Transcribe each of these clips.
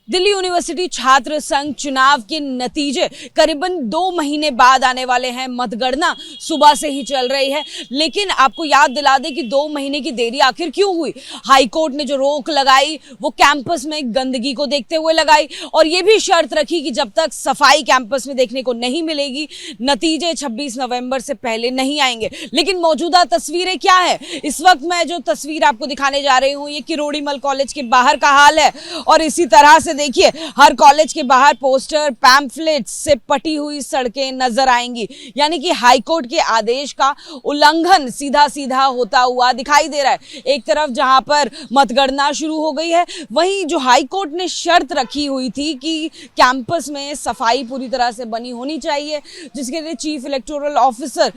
Delhi university छात्र संघ चुनाव के नतीजे करीबन 2 महीने बाद आने वाले हैं। मतगणना सुबह से ही चल रही है, लेकिन आपको याद दिला दें कि 2 महीने की देरी आखिर क्यों हुई। हाईकोर्ट ने जो रोक लगाई वो कैंपस में गंदगी को देखते हुए लगाई और ये भी शर्त रखी कि जब तक सफाई कैंपस में देखने को नहीं मिलेगी, नतीजे 26 नवंबर से पहले नहीं आएंगे। लेकिन मौजूदा तस्वीरें क्या है? इस वक्त मैं जो तस्वीर आपको दिखाने जा रही हूँ ये किरोड़ीमल कॉलेज के बाहर का हाल है और इसी तरह से देखिए हर कॉलेज के बाहर पोस्टर पैम्फलेट से पटी हुई सड़कें नजर आएंगी, यानी कि हाईकोर्ट के आदेश का उल्लंघन सीधा सीधा होता हुआ दिखाई दे रहा है। एक तरफ जहां पर मतगणना शुरू हो गई है, वहीं जो हाईकोर्ट ने शर्त रखी हुई थी कि कैंपस में सफाई पूरी तरह से बनी होनी चाहिए, जिसके लिए चीफ इलेक्टोरल ऑफिसर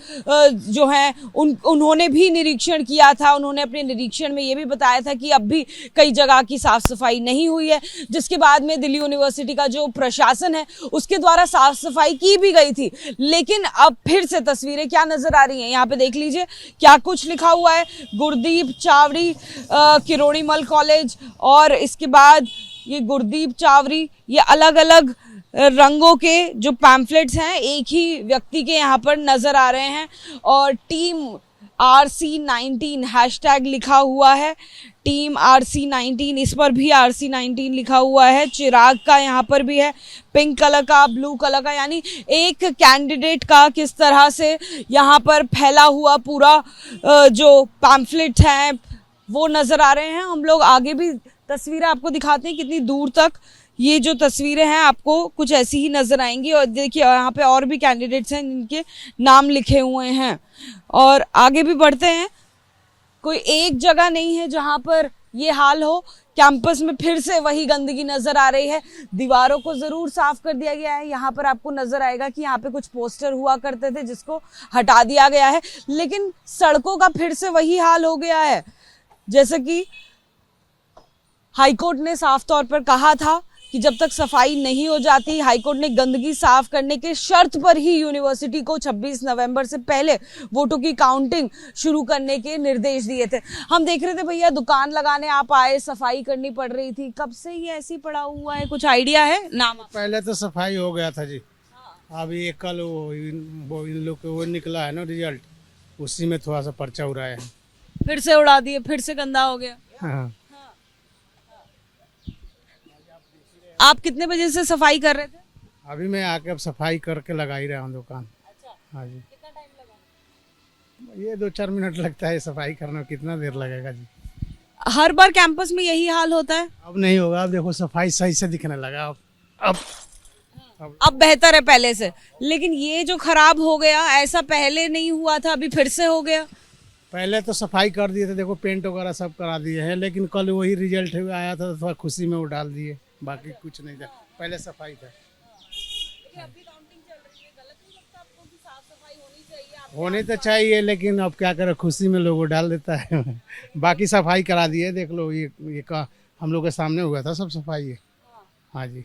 जो है उन्होंने भी निरीक्षण किया था। उन्होंने अपने निरीक्षण में यह भी बताया था कि अब भी कई जगह की साफ सफाई नहीं हुई है, जिसके बाद में दिल्ली यूनिवर्सिटी का जो प्रशासन है उसके द्वारा साफ सफाई की भी गई थी। लेकिन अब फिर से तस्वीरें क्या नजर आ रही हैं, यहाँ पे देख लीजिए क्या कुछ लिखा हुआ है। गुरदीप चावड़ी किरोड़ीमल कॉलेज और इसके बाद ये गुरदीप चावड़ी, ये अलग अलग रंगों के जो पैम्फलेट्स हैं एक ही व्यक्ति के यहाँ पर नजर आ रहे हैं और टीम RC19 हैशटैग लिखा हुआ है। टीम RC19, इस पर भी RC19 लिखा हुआ है। चिराग का यहाँ पर भी है, पिंक कलर का, ब्लू कलर का, यानी एक कैंडिडेट का किस तरह से यहाँ पर फैला हुआ पूरा जो पैम्फलेट है वो नजर आ रहे हैं। हम लोग आगे भी तस्वीरें आपको दिखाते हैं, कितनी दूर तक ये जो तस्वीरें हैं आपको कुछ ऐसी ही नजर आएंगी। और देखिए यहाँ पे और भी कैंडिडेट्स हैं जिनके नाम लिखे हुए हैं और आगे भी बढ़ते हैं। कोई एक जगह नहीं है जहां पर ये हाल हो। कैंपस में फिर से वही गंदगी नजर आ रही है। दीवारों को जरूर साफ कर दिया गया है। यहाँ पर आपको नजर आएगा कि यहाँ पे कुछ पोस्टर हुआ करते थे जिसको हटा दिया गया है, लेकिन सड़कों का फिर से वही हाल हो गया है। जैसे कि हाईकोर्ट ने साफ तौर पर कहा था कि जब तक सफाई नहीं हो जाती, हाईकोर्ट ने गंदगी साफ करने के शर्त पर ही यूनिवर्सिटी को 26 नवंबर से पहले वोटों की काउंटिंग शुरू करने के निर्देश दिए थे। हम देख रहे थे भैया दुकान लगाने आप आए, सफाई करनी पड़ रही थी, कब से ये ऐसे ही पड़ा हुआ है, कुछ आइडिया है? नाम पहले तो सफाई हो गया था जी। अभी ये कल वो इन लोग को वो निकला है ना रिजल्ट, उसी में थोड़ा सा पर्चा उड़ाया है, फिर से उड़ा दिए, फिर से गंदा हो गया। हाँ। आप कितने बजे से सफाई कर रहे थे? अभी मैं आके अब सफाई करके लगा ही रहा हूँ दुकान। अच्छा, हाँ जी। कितना टाइम लगा? ये 2-4 मिनट लगता है सफाई करने में, कितना देर लगेगा जी? हर बार कैंपस में यही हाल होता है? अब नहीं होगा, अब देखो सफाई सही से दिखने लगा। अब बेहतर है पहले से, लेकिन ये जो खराब हो गया ऐसा पहले नहीं हुआ था, अभी फिर से हो गया। पहले तो सफाई कर दिए थे, देखो पेंट वगैरह सब करा दिए हैं, लेकिन कल वही रिजल्ट आया था तो थोड़ा खुशी में वो डाल दिए, बाकी कुछ नहीं था। पहले सफाई था। होनी तो चाहिए, लेकिन अब क्या करें, खुशी में लोगों डाल देता है। बाकी सफाई करा दिए, देख लो ये का हम लोग के सामने हुआ था सब सफाई है। हाँ जी,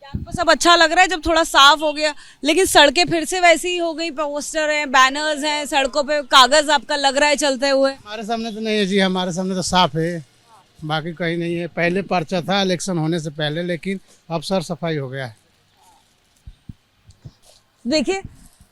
कैंपस अब अच्छा लग रहा है जब थोड़ा साफ हो गया, लेकिन सड़कें फिर से वैसी ही हो गई। पोस्टर हैं, बैनर्स हैं, सड़कों पे कागज आपका लग रहा है चलते हुए। हमारे सामने तो नहीं है जी, हमारे सामने तो साफ है, बाकी कहीं नहीं है। पहले पर्चा था इलेक्शन होने से पहले, लेकिन अब सर सफाई हो गया है। देखिए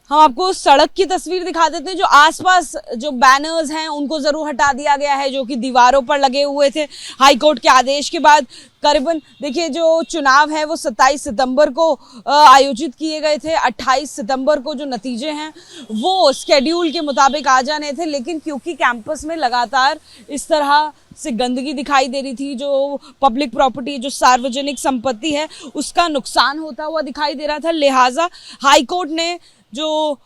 हम आपको सड़क की तस्वीर दिखा देते हैं। जो आसपास जो बैनर्स हैं उनको जरूर हटा दिया गया है, जो कि दीवारों पर लगे हुए थे हाईकोर्ट के आदेश के बाद। करीबन देखिए जो चुनाव है वो 27 सितंबर को आयोजित किए गए थे। 28 सितंबर को जो नतीजे हैं वो शेड्यूल के मुताबिक आ जाने थे, लेकिन क्योंकि कैंपस में लगातार इस तरह से गंदगी दिखाई दे रही थी, जो पब्लिक प्रॉपर्टी, जो सार्वजनिक संपत्ति है उसका नुकसान होता हुआ दिखाई दे रहा था, लिहाजा हाईकोर्ट ने जो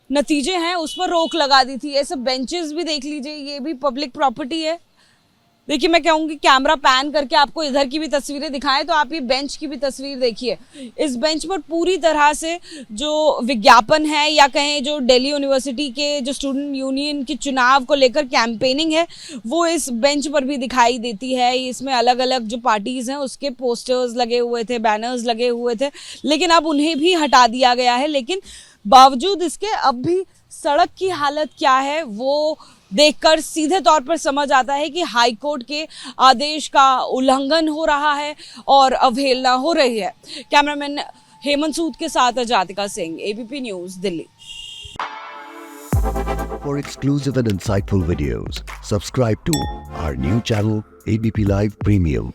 नतीजे हैं उस पर रोक लगा दी थी। ऐसे बेंचेस भी देख लीजिए, ये भी पब्लिक प्रॉपर्टी है। देखिए मैं कहूँगी कैमरा पैन करके आपको इधर की भी तस्वीरें दिखाएं तो आप ये बेंच की भी तस्वीर देखिए। इस बेंच पर पूरी तरह से जो विज्ञापन है या कहें जो दिल्ली यूनिवर्सिटी के जो स्टूडेंट यूनियन के चुनाव को लेकर कैंपेनिंग है वो इस बेंच पर भी दिखाई देती है। इसमें अलग अलग जो पार्टीज हैं उसके पोस्टर्स लगे हुए थे, बैनर्स लगे हुए थे, लेकिन अब उन्हें भी हटा दिया गया है। लेकिन बावजूद इसके अब भी सड़क की हालत क्या है वो देखकर सीधे तौर पर समझ आता है कि हाई कोर्ट के आदेश का उल्लंघन हो रहा है और अवहेलना हो रही है। कैमरामैन हेमंत सूद के साथ Jatika Singh, ABP News, Delhi. For exclusive and insightful videos, subscribe to our new channel ABP Live Premium.